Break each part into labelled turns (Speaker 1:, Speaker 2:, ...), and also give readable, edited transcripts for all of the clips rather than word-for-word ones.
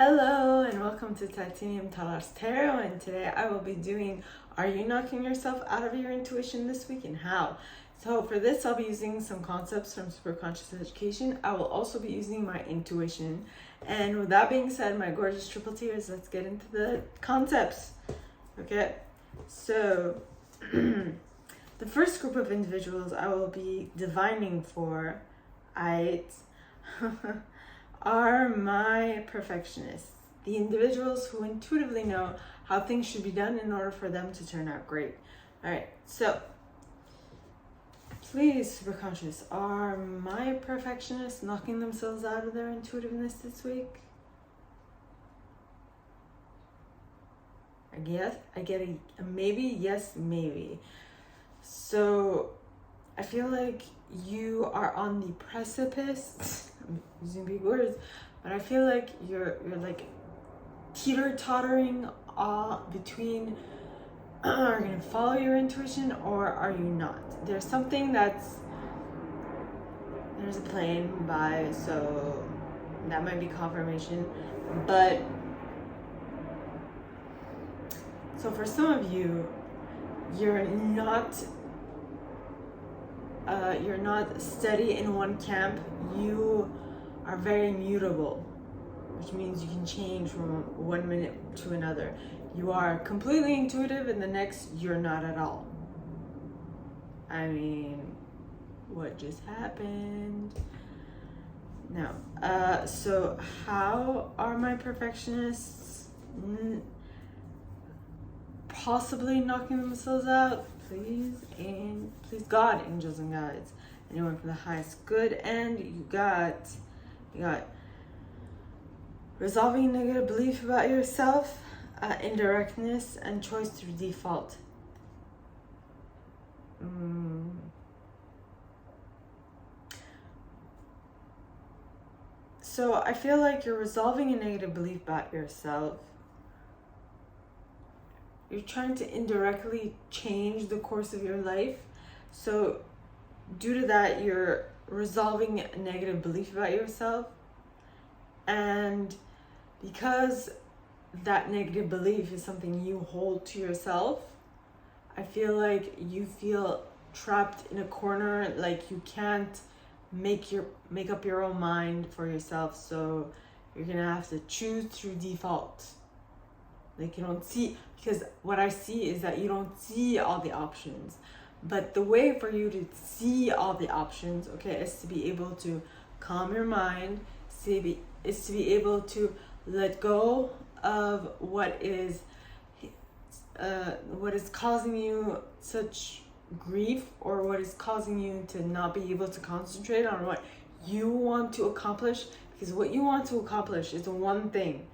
Speaker 1: Hello and welcome to Titanium Talar's Tarot, and today I will be doing Are You Knocking Yourself Out of Your Intuition this week and how? So for this I'll be using some concepts from Superconscious Education. I will also be using my intuition, and with that being said, my gorgeous triple T's, let's get into the concepts. Okay, so the first group of individuals I will be divining for are my perfectionists, the individuals who intuitively know how things should be done in order for them to turn out great. All right, so please, Superconscious, are my perfectionists knocking themselves out of their intuitiveness this week? I get a maybe, yes, maybe. So I feel like you are on the precipice. I'm using big words, but I feel like you're like teeter-tottering between are you gonna follow your intuition or are you not? There's a plane by, so that might be confirmation. But so for some of you, you're not steady in one camp. You are very mutable, which means you can change from one minute to another. You are completely intuitive, and the next you're not at all. I mean, what just happened? Now, so how are my perfectionists possibly knocking themselves out? Please God, angels and guides, anyone from the highest good. And you got resolving negative belief about yourself, indirectness, and choice through default. So I feel like you're resolving a negative belief about yourself. You're trying to indirectly change the course of your life. So due to that, you're resolving a negative belief about yourself. And because that negative belief is something you hold to yourself, I feel like you feel trapped in a corner, like you can't make up your own mind for yourself. So you're gonna have to choose through default. Like you don't see, because what I see is that you don't see all the options. But the way for you to see all the options, okay, is to be able to calm your mind, is to be able to let go of what is causing you such grief, or what is causing you to not be able to concentrate on what you want to accomplish. Because what you want to accomplish is one thing,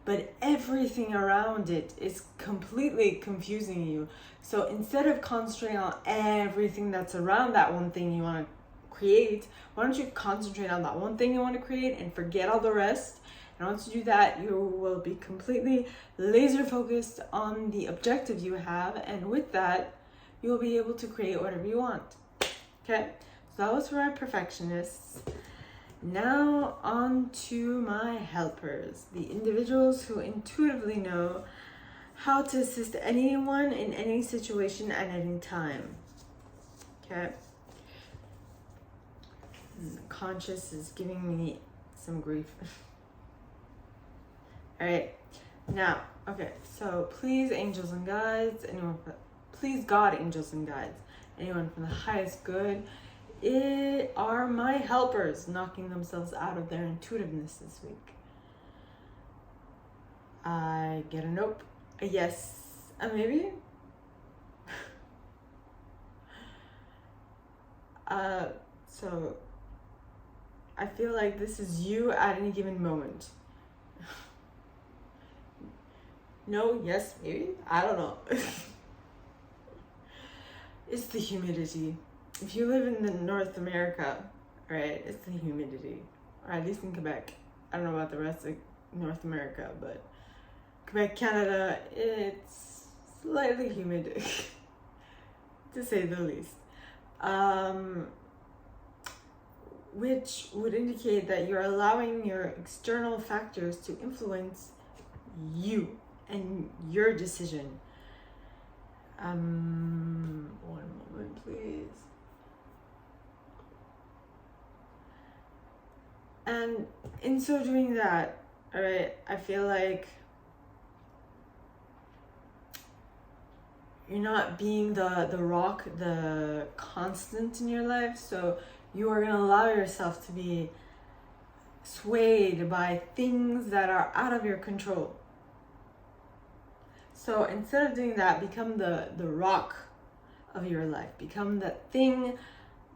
Speaker 1: but everything around it is completely confusing you. So instead of concentrating on everything that's around that one thing you want to create, why don't you concentrate on that one thing you want to create and forget all the rest? And once you do that, you will be completely laser focused on the objective you have, and with that, you will be able to create whatever you want. Okay, so that was for my perfectionists. Now on to my helpers, the individuals who intuitively know how to assist anyone in any situation at any time. Okay. Conscious is giving me some grief. All right. Now, okay. So please, angels and guides, please God, angels and guides, anyone from the highest good, are my helpers knocking themselves out of their intuitiveness this week. I get a nope, a yes, a maybe. So I feel like this is you at any given moment. No, yes, maybe, I don't know. It's the humidity. If you live in the North America, right, it's the humidity. Or at least in Quebec. I don't know about the rest of North America, but Quebec, Canada, it's slightly humid, to say the least. which would indicate that you're allowing your external factors to influence you and your decision. One moment, please. And in so doing that, all right, I feel like you're not being the rock, the constant in your life. So you are going to allow yourself to be swayed by things that are out of your control. So instead of doing that, become the rock of your life. Become that thing,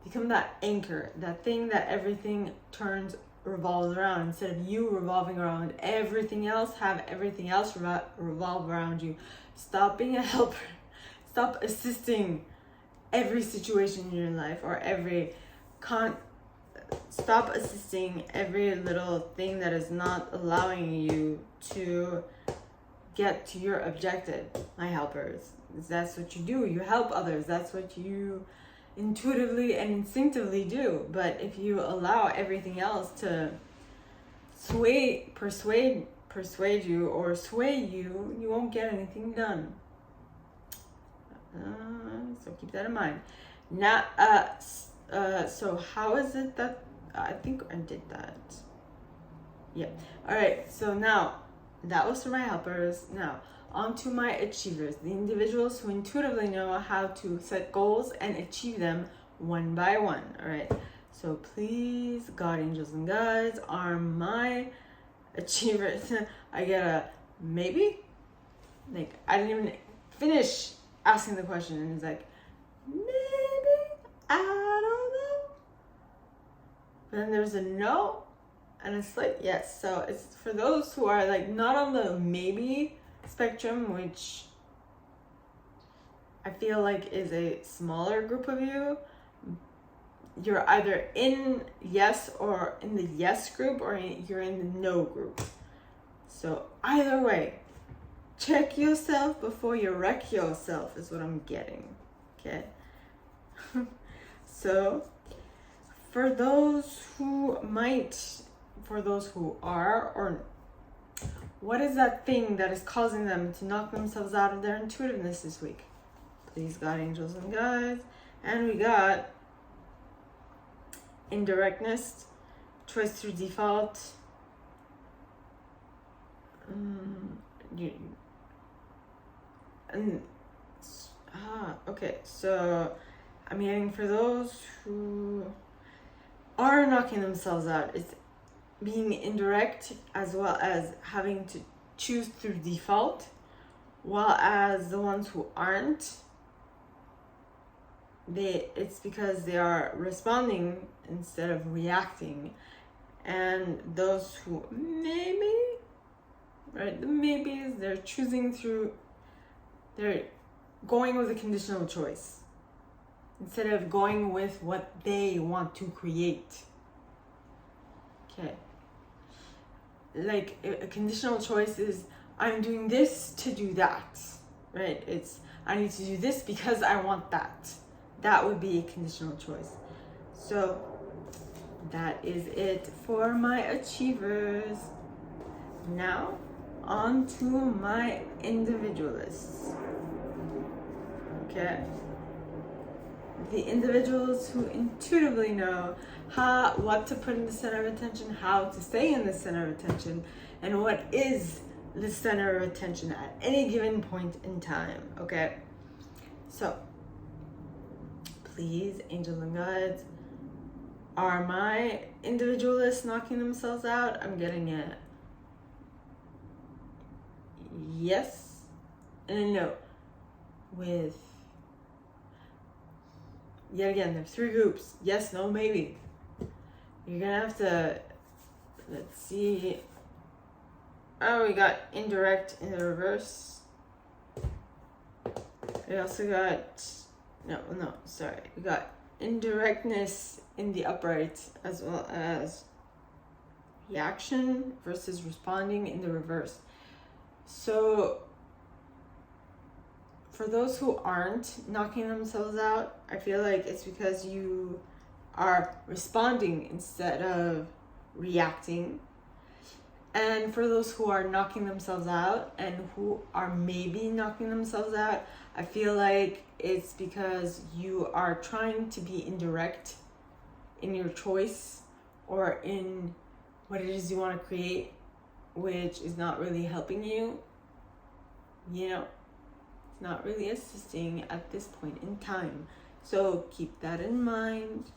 Speaker 1: become that anchor, that thing that everything revolves around. Instead of you revolving around everything else, have everything else revolve around you. Stop being a helper. Stop assisting every situation in your life, or stop assisting every little thing that is not allowing you to get to your objective, my helpers. That's what you do. You help others. That's what you intuitively and instinctively do. But if you allow everything else to persuade you or sway you, you won't get anything done. So keep that in mind. Now, so how is it that I think I did that? Yeah. All right. So now that was for my helpers. Now on to my achievers, the individuals who intuitively know how to set goals and achieve them one by one. All right. So please, God, angels, and guides are my achievers. I get a maybe. Like I didn't even finish asking the question, and it's like, maybe, I don't know. But then there's a no and a slight yes. So it's for those who are like not on the maybe spectrum, which I feel like is a smaller group of you. You're either in yes or in the yes group, or you're in the no group. So either way, check yourself before you wreck yourself is what I'm getting. Okay. So for those who are, or what is that thing that is causing them to knock themselves out of their intuitiveness this week? Please, God, angels, and guides. And we got indirectness, choice through default. Okay, so I'm getting for those who are knocking themselves out, it's being indirect as well as having to choose through default, while as the ones who aren't, it's because they are responding instead of reacting. And those who maybe, right, the maybes, they're going with a conditional choice instead of going with what they want to create. Okay. Like a conditional choice is, I'm doing this to do that, right? It's, I need to do this because I want that. That would be a conditional choice. So that is it for my achievers. Now on to my individualists. Okay. The individuals who intuitively know what to put in the center of attention, how to stay in the center of attention, and what is the center of attention at any given point in time. Okay. So please, angels and guides, are my individualists knocking themselves out? I'm getting it. Yes and a no. With, yet again, there's 3 groups. Yes, no, maybe. You're gonna have to, let's see. Oh, we got indirect in the reverse. We also got, we got indirectness in the upright, as well as reaction versus responding in the reverse. So for those who aren't knocking themselves out, I feel like it's because you are responding instead of reacting. And for those who are knocking themselves out and who are maybe knocking themselves out, I feel like it's because you are trying to be indirect in your choice or in what it is you want to create, which is not really helping you. You know, it's not really assisting at this point in time. So keep that in mind.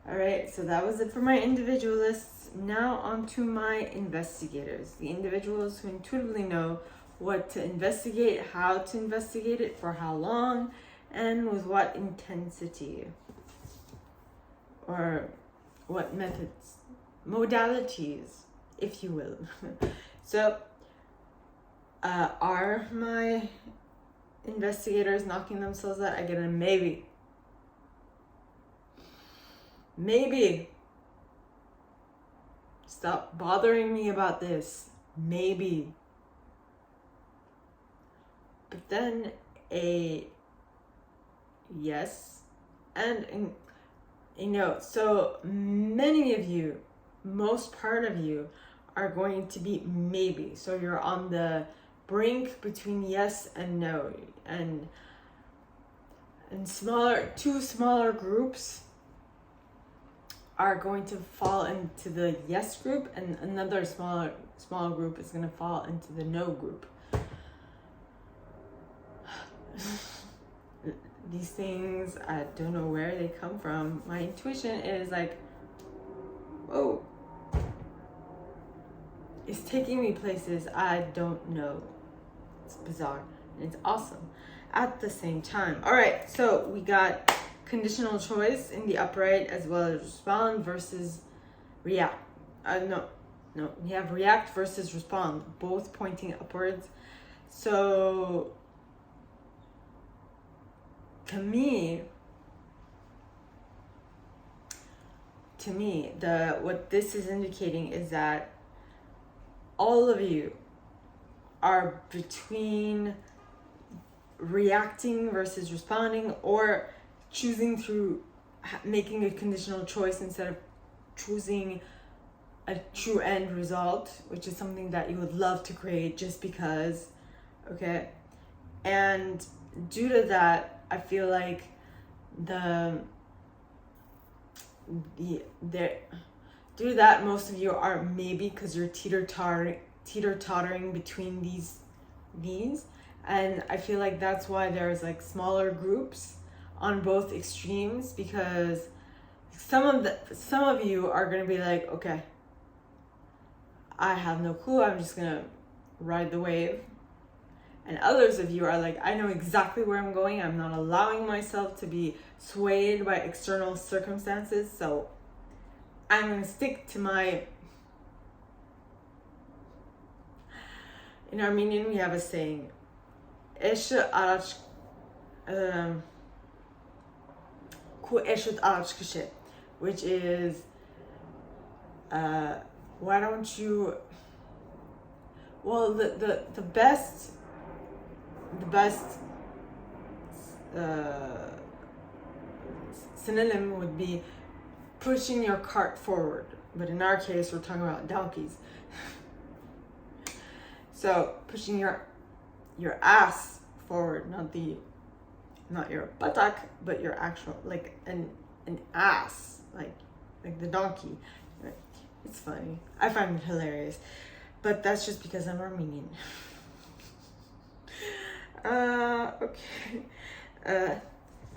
Speaker 1: All right, so that was it for my individualists. Now on to my investigators, the individuals who intuitively know what to investigate, how to investigate it, for how long, and with what intensity, or what methods, modalities, if you will. So, are my investigators knocking themselves out? I get a maybe. Maybe. Stop bothering me about this. Maybe. But then a yes. And you know, so many of you, most part of you, are going to be maybe. So you're on the brink between yes and no. And two smaller groups are going to fall into the yes group, and another smaller group is going to fall into the no group. These things, I don't know where they come from. My intuition is like, whoa, it's taking me places I don't know. It's bizarre and it's awesome at the same time. All right, so we got conditional choice in the upright, as well as respond versus react. No, we have react versus respond, both pointing upwards. So to me, what this is indicating is that all of you are between reacting versus responding, or choosing through making a conditional choice instead of choosing a true end result, which is something that you would love to create just because, okay? And due to that, I feel like due to that, most of you are maybe, because you're teeter-tottering between these, and I feel like that's why there's like smaller groups on both extremes, because some of you are gonna be like, okay, I have no clue, I'm just gonna ride the wave. And others of you are like, I know exactly where I'm going, I'm not allowing myself to be swayed by external circumstances, so I'm gonna stick to my... In Armenian we have a saying, Eshe araç ku eshet araç kıshe, which is why don't you... Well, the best synonym would be pushing your cart forward, but in our case we're talking about donkeys. So pushing your ass forward, not your buttock, but your actual, like an ass, like the donkey. It's funny. I find it hilarious, but that's just because I'm Armenian. Okay. All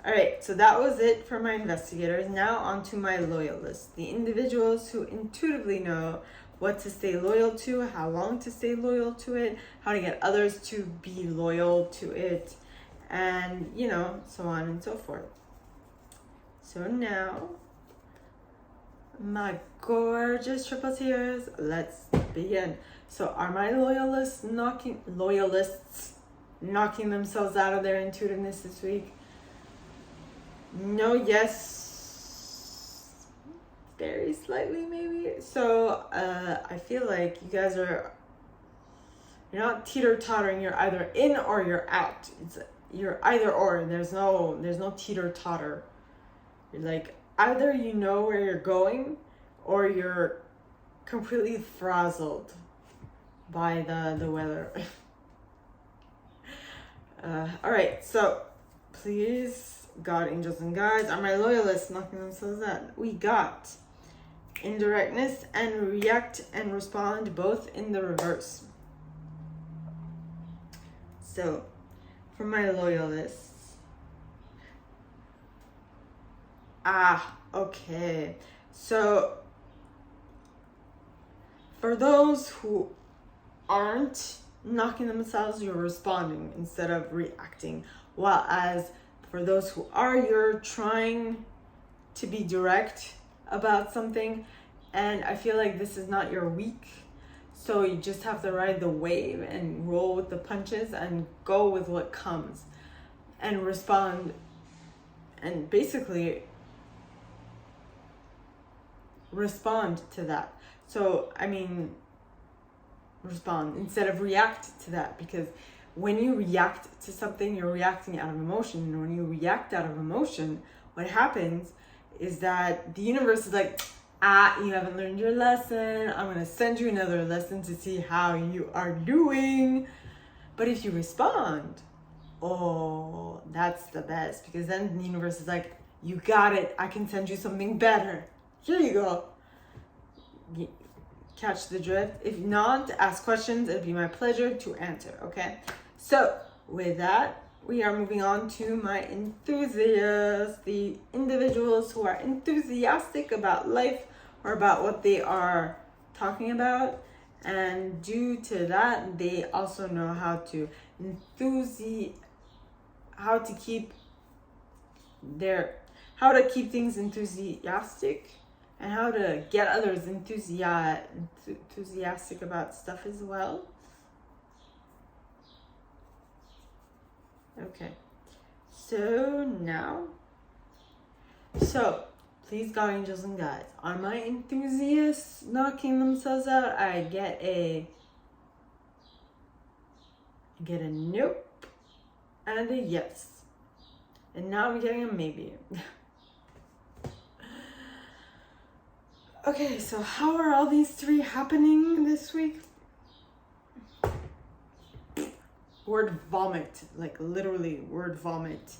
Speaker 1: right, so that was it for my investigators. Now on to my loyalists, the individuals who intuitively know what to stay loyal to, how long to stay loyal to it, how to get others to be loyal to it, and, you know, so on and so forth. So now, my gorgeous triple tears, let's begin. So are my loyalists knocking themselves out of their intuitiveness this week? No, yes, very slightly maybe. So I feel like you guys you're not teeter-tottering, you're either in or you're out. You're either or. There's no teeter-totter. You're like either you know where you're going or you're completely frazzled by the weather. All right, so please, God, angels, and guides are my loyalists knocking themselves out. We got indirectness and react and respond, both in the reverse. So for my loyalists, okay, so for those who aren't knocking themselves, you're responding instead of reacting. While as for those who are, you're trying to be direct about something, and I feel like this is not your week, so you just have to ride the wave and roll with the punches and go with what comes and respond, and basically respond to that. So I mean, respond instead of react to that, because when you react to something, you're reacting out of emotion, and when you react out of emotion, what happens is that the universe is like, you haven't learned your lesson, I'm going to send you another lesson to see how you are doing. But if you respond, oh, that's the best, because then the universe is like, you got it, I can send you something better, here you go. Catch the drift? If not, ask questions. It'd be my pleasure to answer, okay? So with that, we are moving on to my enthusiasts, the individuals who are enthusiastic about life or about what they are talking about. And due to that, they also know how to keep things enthusiastic, and how to get others enthusiastic about stuff as well. Okay, so please, God, angels, and guides, are my enthusiasts knocking themselves out? I get a nope and a yes, and now I'm getting a maybe. Okay, so how are all these three happening this week? Word vomit, like literally word vomit.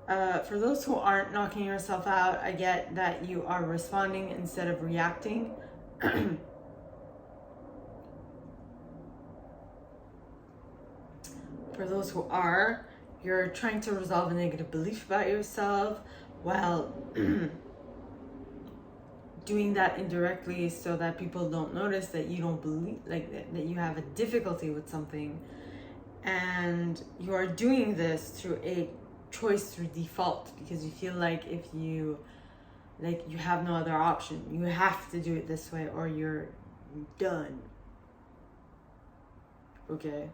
Speaker 1: For those who aren't knocking yourself out, I get that you are responding instead of reacting. For those who are, you're trying to resolve a negative belief about yourself, while doing that indirectly so that people don't notice that you don't believe, like that you have a difficulty with something, and you are doing this through a choice through default, because you feel like if you have no other option, you have to do it this way or you're done. Okay,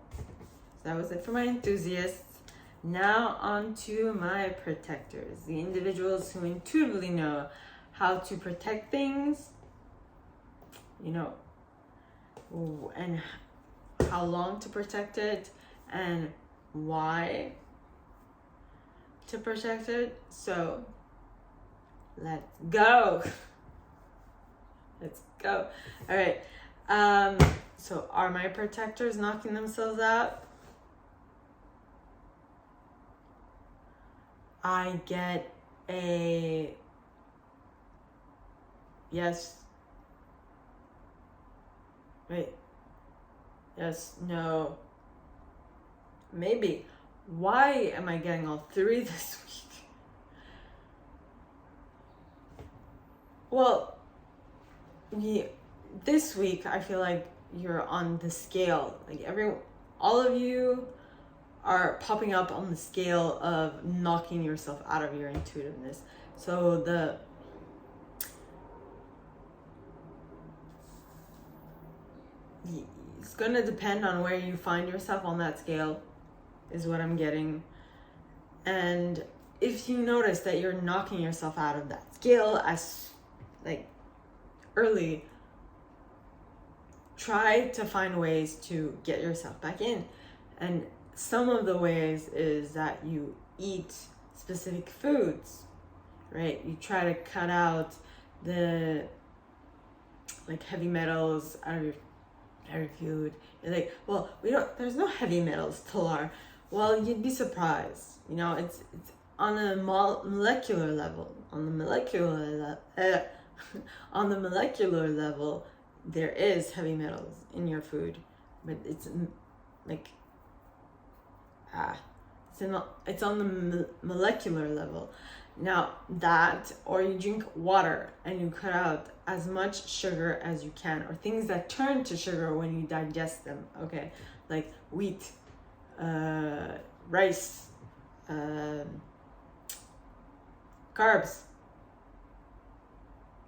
Speaker 1: so that was it for my enthusiasts. Now on to my protectors, the individuals who intuitively know how to protect things, and how long to protect it and why to protect it. So let's go. All right. So are my protectors knocking themselves out? I get a yes. Wait. Yes, no. Maybe. Why am I getting all three this week? Well, this week I feel like you're on the scale. Like all of you are popping up on the scale of knocking yourself out of your intuitiveness. So it's gonna depend on where you find yourself on that scale, is what I'm getting. And if you notice that you're knocking yourself out of that scale as early, try to find ways to get yourself back in. And some of the ways is that you eat specific foods, right? You try to cut out the like heavy metals out of your food. You're like, well, there's no heavy metals, Talar. Well, you'd be surprised. You know, it's on a molecular level. On the molecular level, there is heavy metals in your food, but it's like it's on the molecular level. Now that, or you drink water and you cut out as much sugar as you can, or things that turn to sugar when you digest them, okay? Like wheat, rice, carbs,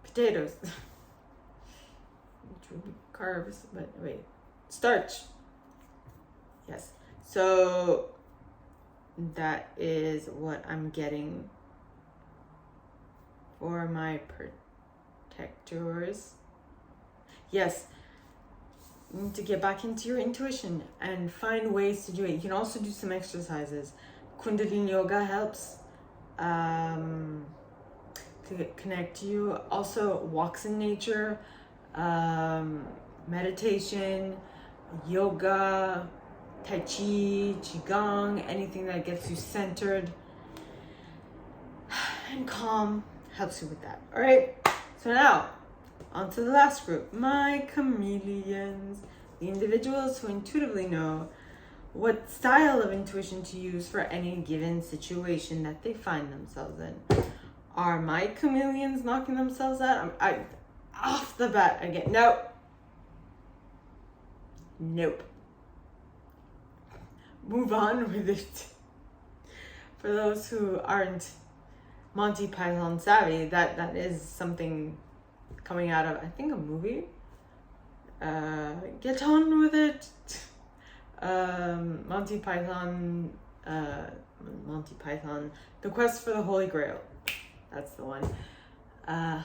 Speaker 1: potatoes, which would be carbs, but wait, starch. Yes, so that is what I'm getting for my protectors. Yes, you need to get back into your intuition and find ways to do it. You can also do some exercises. Kundalini yoga helps to connect you. Also, walks in nature, meditation, yoga, tai chi, qigong, anything that gets you centered and calm helps you with that. All right, so now on to the last group, my chameleons, the individuals who intuitively know what style of intuition to use for any given situation that they find themselves in. Are my chameleons knocking themselves out? I off the bat again. Nope. Move on with it. For those who aren't Monty Python savvy, that is something coming out of, I think, a movie. Get on with it. Monty Python, The Quest for the Holy Grail. That's the one.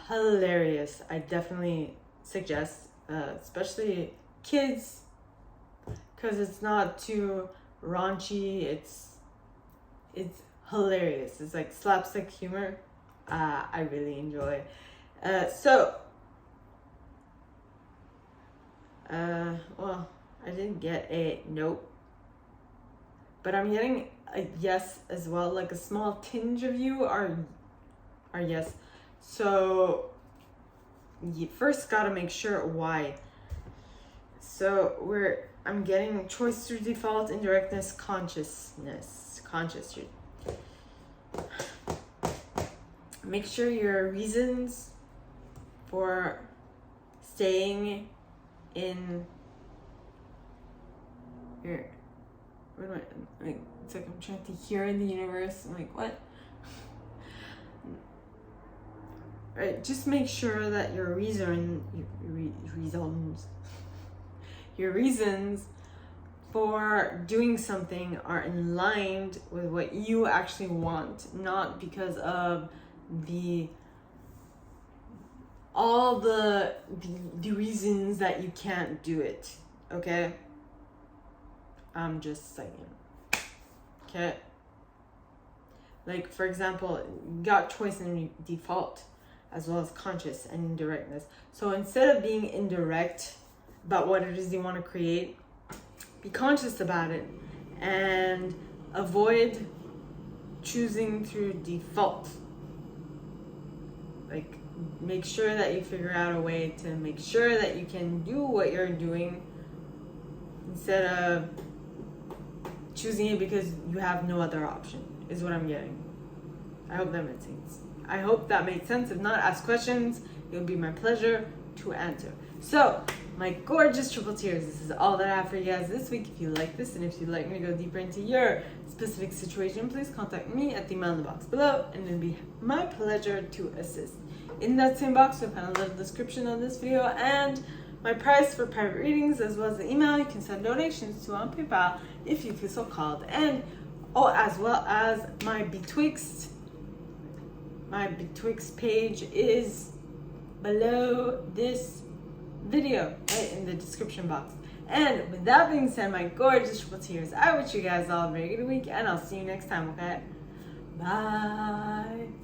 Speaker 1: Hilarious. I definitely suggest, especially kids, because it's not too raunchy. It's hilarious. It's like slapstick humor. I really enjoy. Well, I didn't get a nope, but I'm getting a yes as well. Like a small tinge of you are yes. So you first got to make sure why. So I'm getting choice through default, indirectness, conscious. Make sure your reasons for staying in your, what am I, like, it's like I'm trying to hear in the universe. I'm like, what? Right, just make sure that your reasons for doing something are in line with what you actually want, not because of all the reasons that you can't do it. Okay, I'm just saying. Okay, like for example, you got choice and default as well as conscious and indirectness. So instead of being indirect about what it is you want to create, be conscious about it and avoid choosing through default. Like, make sure that you figure out a way to make sure that you can do what you're doing instead of choosing it because you have no other option, is what I'm getting. I hope that made sense. If not, ask questions. It would be my pleasure to answer. So, my gorgeous triple tears, this is all that I have for you guys this week. If you like this and if you'd like me to go deeper into your specific situation, please contact me at the email in the box below, and it'll be my pleasure to assist. In that same box, you'll find a little description of this video and my price for private readings, as well as the email you can send donations to on PayPal if you feel so called, and as well as my Betwixt. My Betwixt page is below this video, right in the description box. And with that being said, my gorgeous triple tears, I wish you guys all a very good week, and I'll see you next time, okay? Bye.